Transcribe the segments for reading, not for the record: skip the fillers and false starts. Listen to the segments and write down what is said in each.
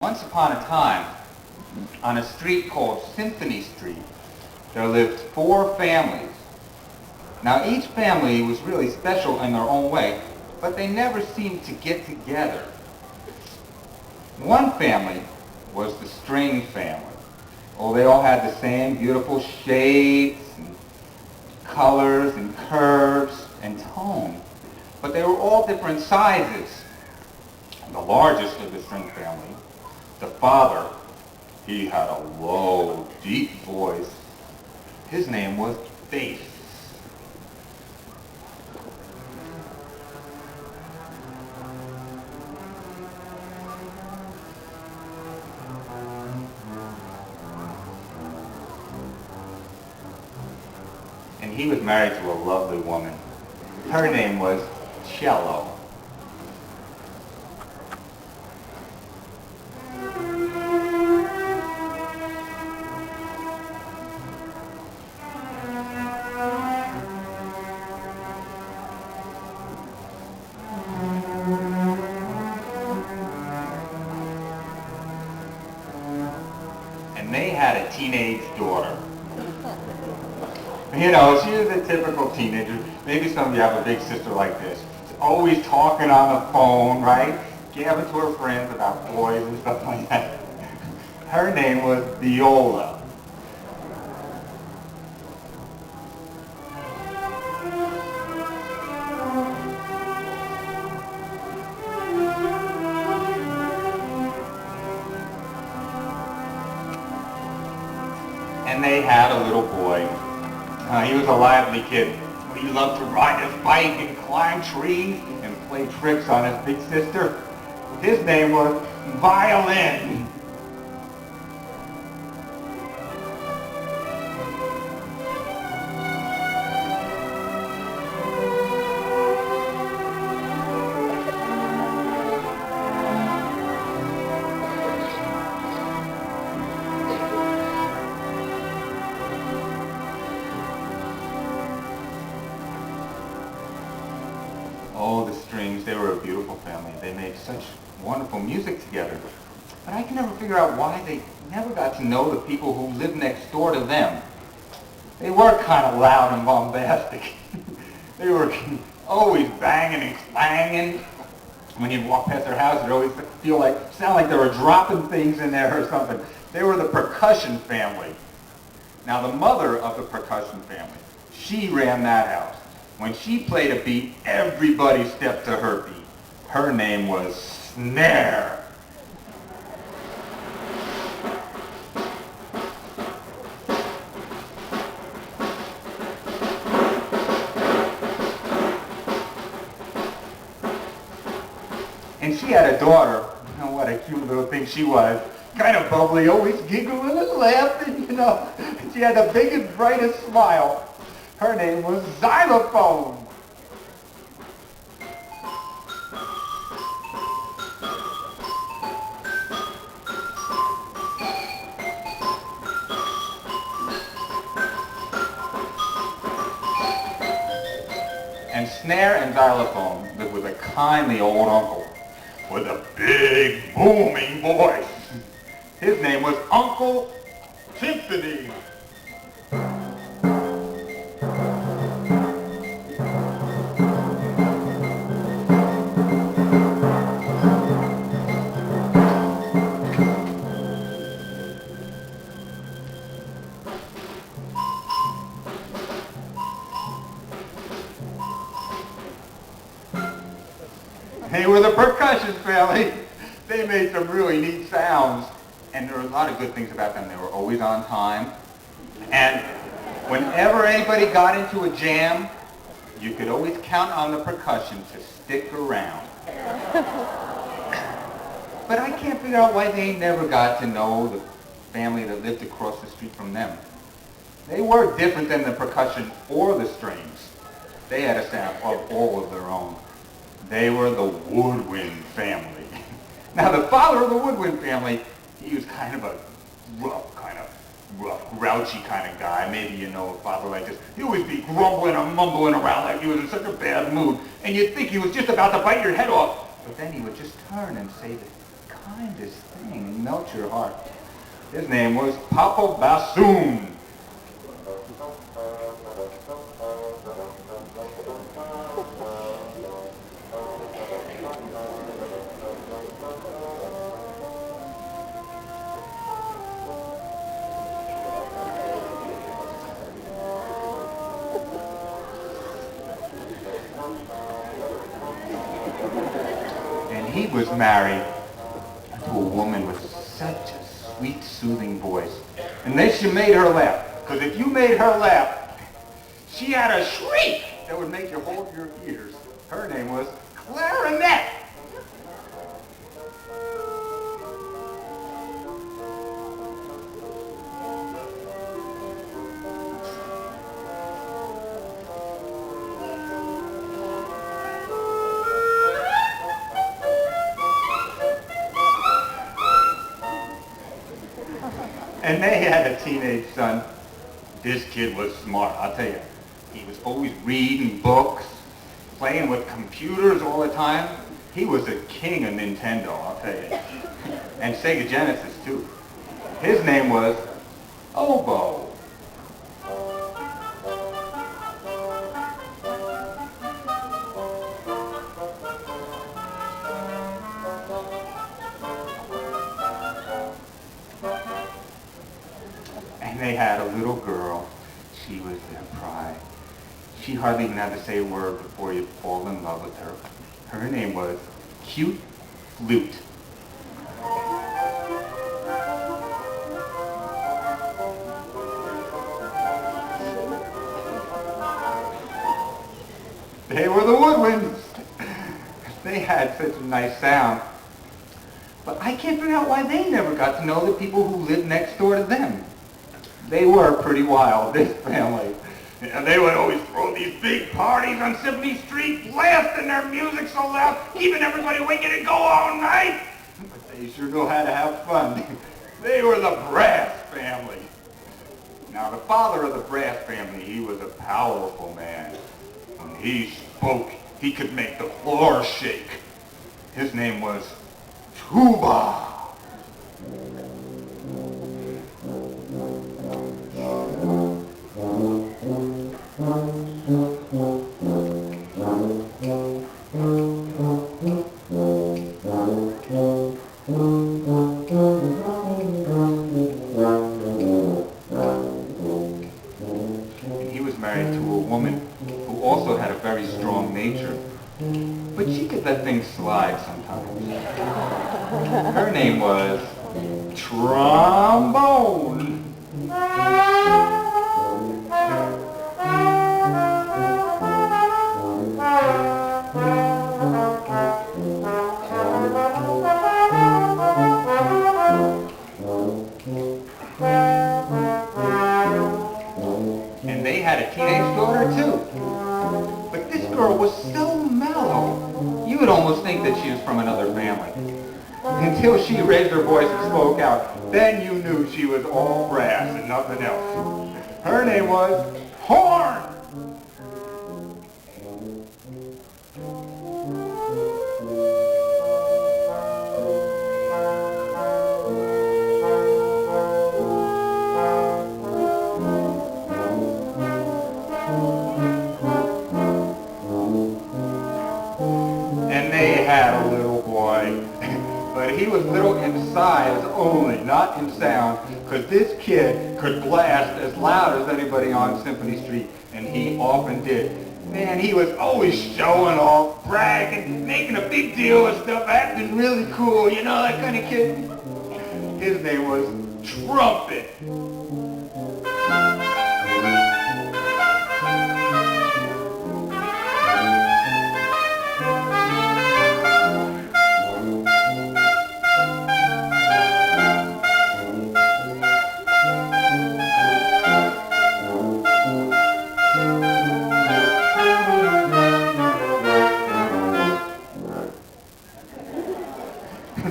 Once upon a time, on a street called Symphony Street, there lived 4 families. Now each family was really special in their own way, but they never seemed to get together. One family was the string family. Oh, they all had the same beautiful shapes and colors and curves and tone, but they were all different sizes. The largest of the string family, the father, he had a low, deep voice. His name was Bass. And he was married to a lovely woman. Her name was Cello. And they had a teenage daughter. You know, she was a typical teenager. Maybe some of you have a big sister like this. She's always talking on the phone, right? Gabbing to her friends about boys and stuff like that. Her name was Viola. And they had a little boy. He was a lively kid. He loved to ride his bike and climb trees and play tricks on his big sister. His name was Violin. Oh, the Strings, they were a beautiful family. They made such wonderful music together. But I can never figure out why they never got to know the people who lived next door to them. They were kind of loud and bombastic. They were always banging and clanging. When you'd walk past their house, you'd always sound like they were dropping things in there or something. They were the Percussion Family. Now, the mother of the Percussion Family, she ran that house. When she played a beat, everybody stepped to her beat. Her name was Snare. And she had a daughter. You know what a cute little thing she was. Kind of bubbly, always giggling and laughing, you know. She had the biggest, brightest smile. Her name was Xylophone. And Snare and Xylophone lived with a kindly old uncle with a big, booming voice. His name was Uncle Symphony. They were the Percussion Family. They made some really neat sounds. And there were a lot of good things about them. They were always on time. And whenever anybody got into a jam, you could always count on the percussion to stick around. But I can't figure out why they never got to know the family that lived across the street from them. They were different than the percussion or the strings. They had a sound of all of their own. They were the Woodwind Family. Now, the father of the Woodwind Family, he was kind of a rough, grouchy kind of guy. Maybe you know a father like this. He'd always be grumbling and mumbling around like he was in such a bad mood. And you'd think he was just about to bite your head off. But then he would just turn and say the kindest thing, melt your heart. His name was Papa Bassoon. And he was married to a woman with such a sweet, soothing voice. And then she made her laugh. Because if you made her laugh, she had a shriek that would make you hold your ears. Her name was Clarinet. And they had a teenage son. This kid was smart, I'll tell you. He was always reading books, playing with computers all the time. He was a king of Nintendo, I'll tell you. And Sega Genesis, too. His name was Oboe. And they had a little girl. She was their pride. She hardly even had to say a word before you'd fall in love with her. Her name was Cute Flute. They were the Woodwinds. They had such a nice sound. But I can't figure out why they never got to know the people who lived next door to them. They were pretty wild, this family. And they would always throw these big parties on Symphony Street, blasting their music so loud, keeping everybody waking and go all night. But they sure know how to have fun. They were the Brass Family. Now, the father of the Brass Family, he was a powerful man. When he spoke, he could make the floor shake. His name was Tuba. He was married to a woman who also had a very strong nature, but she could let things slide sometimes. Her name was Trombone. And they had a teenage daughter too. But this girl was so mellow, you would almost think that she was from another family. Until she raised her voice and spoke out, then you knew she was all brass and nothing else. Her name was Horn. And they had a little boy. But he was little in size only, not in sound, because this kid could blast as loud as anybody on Symphony Street, and he often did. Man, he was always showing off, bragging, making a big deal of stuff, acting really cool, you know, that kind of kid. His name was Trumpet.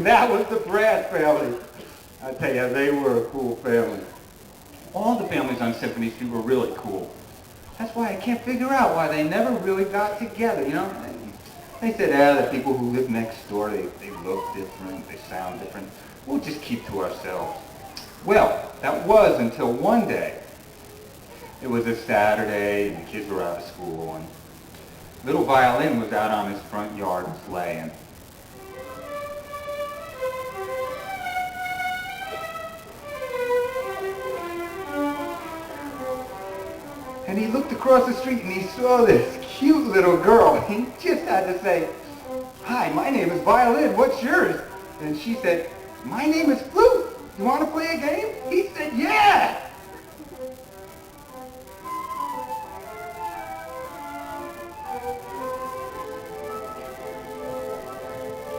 That was the Brass Family. I tell you, they were a cool family. All the families on Symphony Street were really cool. That's why I can't figure out why they never really got together, you know? They said, the people who live next door, they look different, they sound different. We'll just keep to ourselves. Well, that was until one day. It was a Saturday, and the kids were out of school, and little Violin was out on his front yard playing. And he looked across the street and he saw this cute little girl. He just had to say, "Hi, my name is Violin, what's yours?" And she said, "My name is Flute. You want to play a game?" He said, "Yeah!"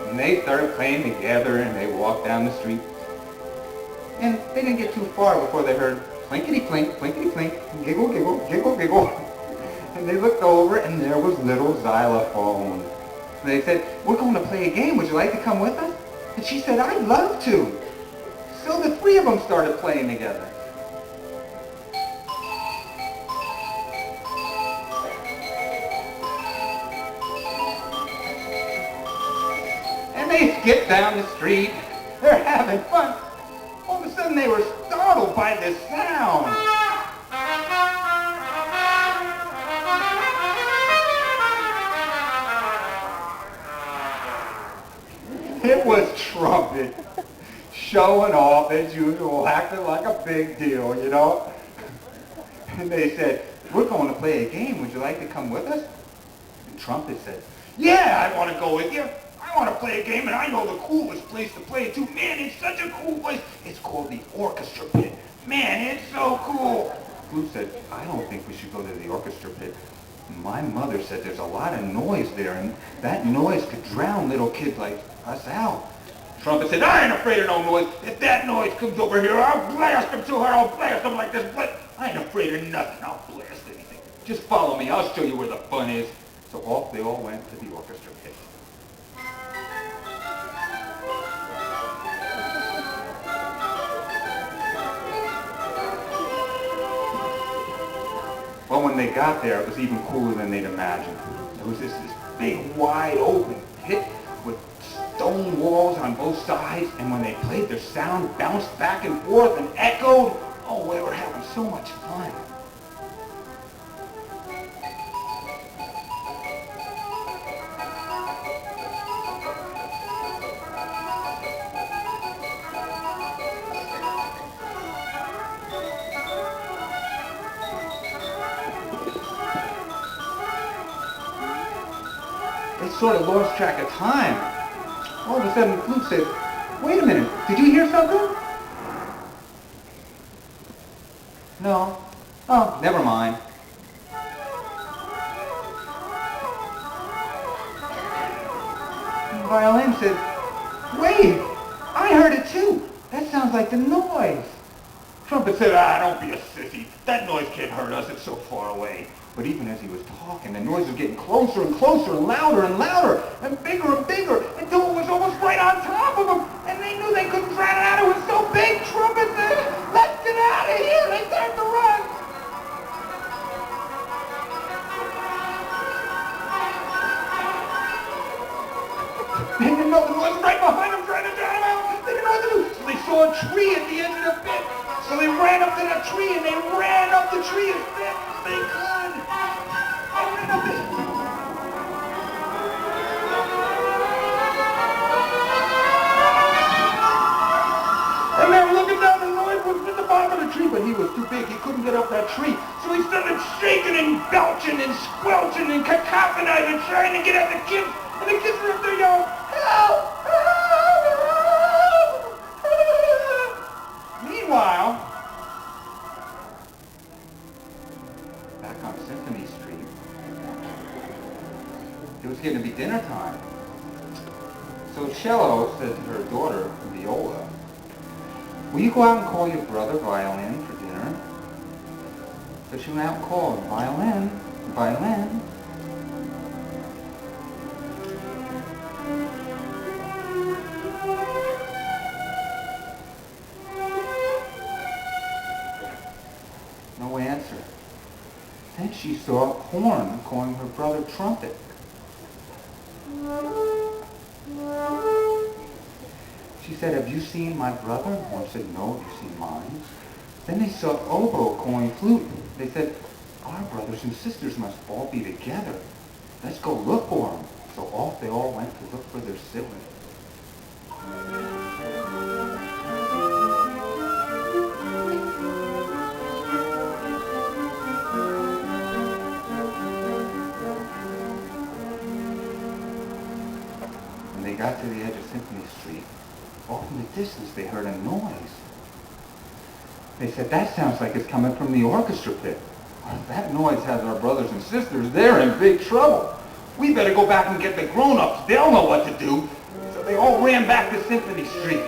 And they started playing together and they walked down the street. And they didn't get too far before they heard plinkety-plink, giggle, giggle, giggle, giggle. And they looked over and there was little Xylophone. And they said, "We're going to play a game. Would you like to come with us?" And she said, "I'd love to." So the three of them started playing together. And they skipped down the street. They're having fun. All of a sudden they were startled by this sound. It was Trumpet, showing off as usual, acting like a big deal, you know. And they said, "We're going to play a game. Would you like to come with us?" And Trumpet said, "Yeah, I want to go with you. I want to play a game, and I know the coolest place to play it too. Man, it's such a cool place. It's called the Orchestra Pit. Man, it's so cool." Flute said, "I don't think we should go to the Orchestra Pit. My mother said there's a lot of noise there, and that noise could drown little kids like us out." Trumpet said, "I ain't afraid of no noise. If that noise comes over here, I'll blast them to her. I'll blast them like this. But I ain't afraid of nothing. I'll blast anything. Just follow me. I'll show you where the fun is." So off they all went to the Orchestra Pit. Well, when they got there, it was even cooler than they'd imagined. There was this big, wide open pit with stone walls on both sides, and when they played, their sound bounced back and forth and echoed. Oh, they were having so much fun. They sort of lost track of time. All of a sudden, Flute said, "Wait a minute, did you hear something?" "No." "Oh, never mind." And Violin said, "Wait, I heard it too. That sounds like the noise." Trumpet said, "Don't be a sissy. That noise can't hurt us. It's so far away." But even as he was talking, the noise was getting closer and closer and louder and bigger until it was almost right on top of them. And they knew they couldn't drown it out. It was so big. Trumpet said, "Let's get out of here." They started to run. They didn't know the noise was right behind them trying to drown them out. They didn't know what to do. So they saw a tree at the edge of the pit. So they ran up to that tree and they ran up the tree as fast as they could. And they were looking down, the noise was at the bottom of the tree, but he was too big. He couldn't get up that tree. So he started shaking and belching and squelching and cacophonizing, trying to get at the kids. And the kids were up there yelling, "Help! Help! Help!" Meanwhile, back on Symphony Street, it was getting to be dinner time. So Cello said to her daughter, Viola, "Will you go out and call your brother Violin for dinner?" So she went out and called, "Violin, Violin." No answer. Then she saw a horn calling her brother Trumpet. She said, have you seen my brother? One said, no, have you seen mine? Then they saw oboe, coin, flute. They said, our brothers and sisters must all be together. Let's go look for them. So off they all went to look for their siblings. When they got to the edge of Symphony Street, off in the distance they heard a noise. They said, that sounds like it's coming from the Orchestra Pit. Well, if that noise has our brothers and sisters, they're in big trouble. We better go back and get the grown-ups. They'll know what to do. So they all ran back to Symphony Street.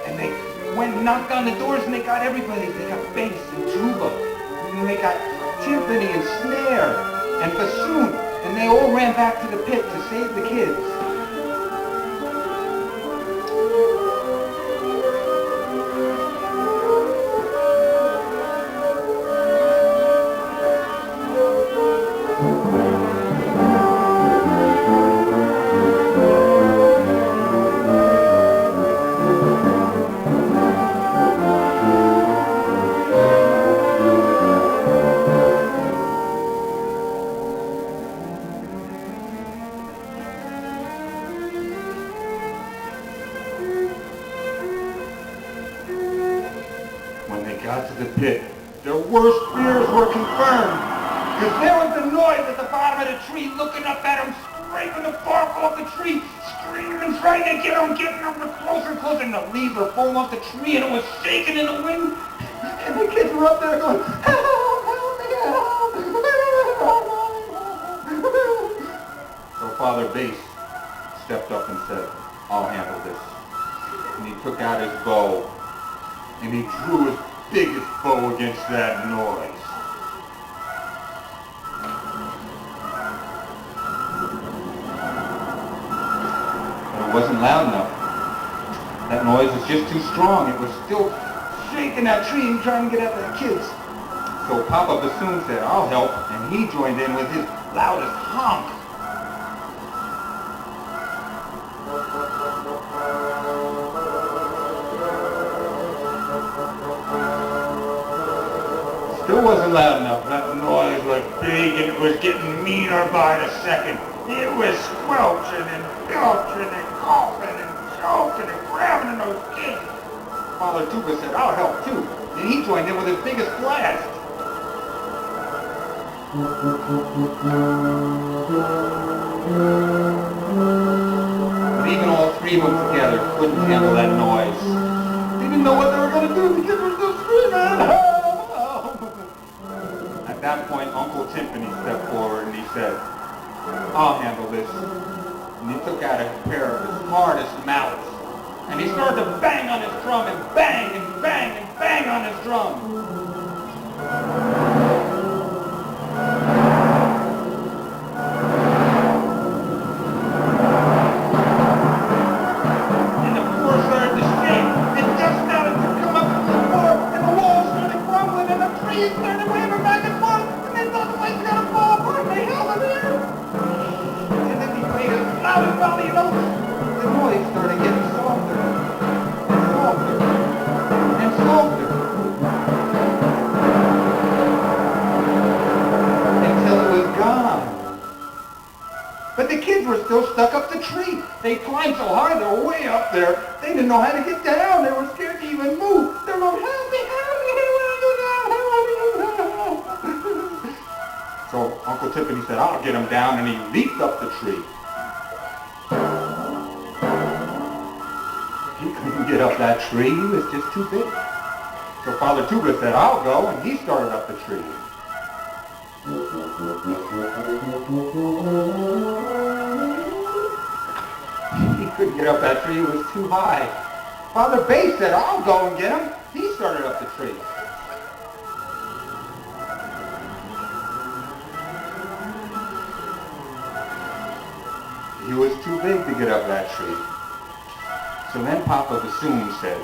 And they went and knocked on the doors and they got everybody. They got bass and tuba. And they got timpani and snare and bassoon. And they all ran back to the pit to save the kids. Got to the pit, their worst fears were confirmed. Because there was the noise at the bottom of the tree, looking up at them, scraping the bark off the tree, screaming, trying to get them, getting them closer and closer, and the leaves were falling off the tree, and it was shaking in the wind. And the kids were up there going, help, help me, help. So Father Bass stepped up and said, I'll handle this. And he took out his bow, and he drew his biggest bow against that noise. But it wasn't loud enough. That noise was just too strong. It was still shaking that tree and trying to get at the kids. So Papa Bassoon said, I'll help, and he joined in with his loudest honk. Still wasn't loud enough. That noise was big and it was getting meaner by the second. It was squelching and belching and coughing and choking and grabbing in those kids. Father Tuba said, I'll help too. And he joined in with his biggest blast. But even all three of them together couldn't handle that noise. They didn't know what they were going to do. The kids were still screaming. At that point, Uncle Timpani stepped forward and he said, I'll handle this. And he took out a pair of his hardest mallets. And he started to bang on his drum and bang and bang and bang on his drum. And the floor started to shake. It just started to come up from the floor. And the walls started crumbling and the trees started waving back and forth. And they thought the place was going to fall apart. And they held it in. And then he played his loudest valley notes. The noise started getting softer and softer and softer until it was gone. But the kids were still stuck up the tree. They climbed so high, they were way up there. They didn't know how to get down. They were scared to even move. They were going, help me, help me, I want to go down, I want to go down. So Uncle Timpani said, I'll get him down, and he leaped up the tree. He couldn't get up that tree. He was just too big. So Father Tuba said, I'll go, and he started up the tree. He couldn't get up that tree. It was too high. Father Bass said, I'll go and get him. He started up the tree. He was too big to get up that tree. So then Papa Bassoon said,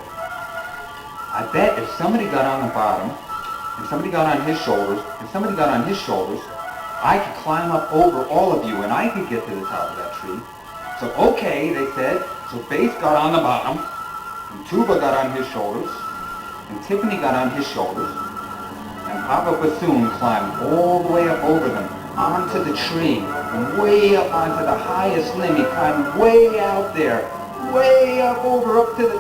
I bet if somebody got on the bottom, and somebody got on his shoulders, and somebody got on his shoulders, I could climb up over all of you, and I could get to the top of that tree. So okay, they said. So Bass got on the bottom, And Tuba got on his shoulders, and Tiffany got on his shoulders, and Papa Bassoon climbed all the way up over them, onto the tree, and way up onto the highest limb. He climbed way out there, way up up to the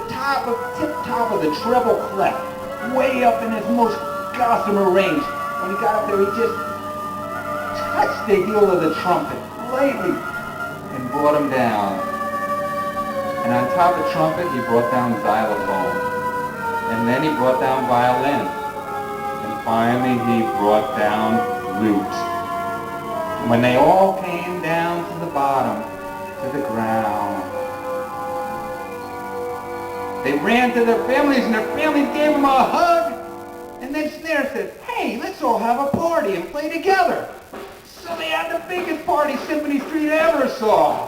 tip top of the treble clef, way up in his most gossamer range. When he got up there, he just touched the heel of the trumpet lightly and brought him down. And on top of trumpet, he brought down xylophone. And then he brought down violin. And finally, he brought down lute. And when they all came down to the bottom, to the ground, they ran to their families, and their families gave them a hug. And then Snare said, "Hey, let's all have a party and play together." So they had the biggest party Symphony Street ever saw.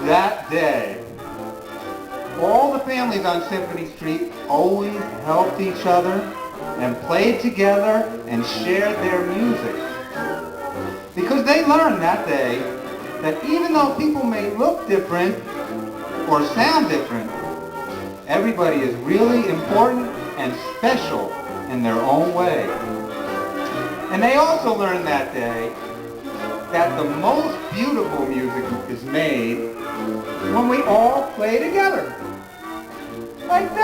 That day, all the families on Symphony Street always helped each other and played together and shared their music. Because they learned that day that even though people may look different or sound different, everybody is really important and special in their own way. And they also learned that day that the most beautiful music is made when we all play together. Like that.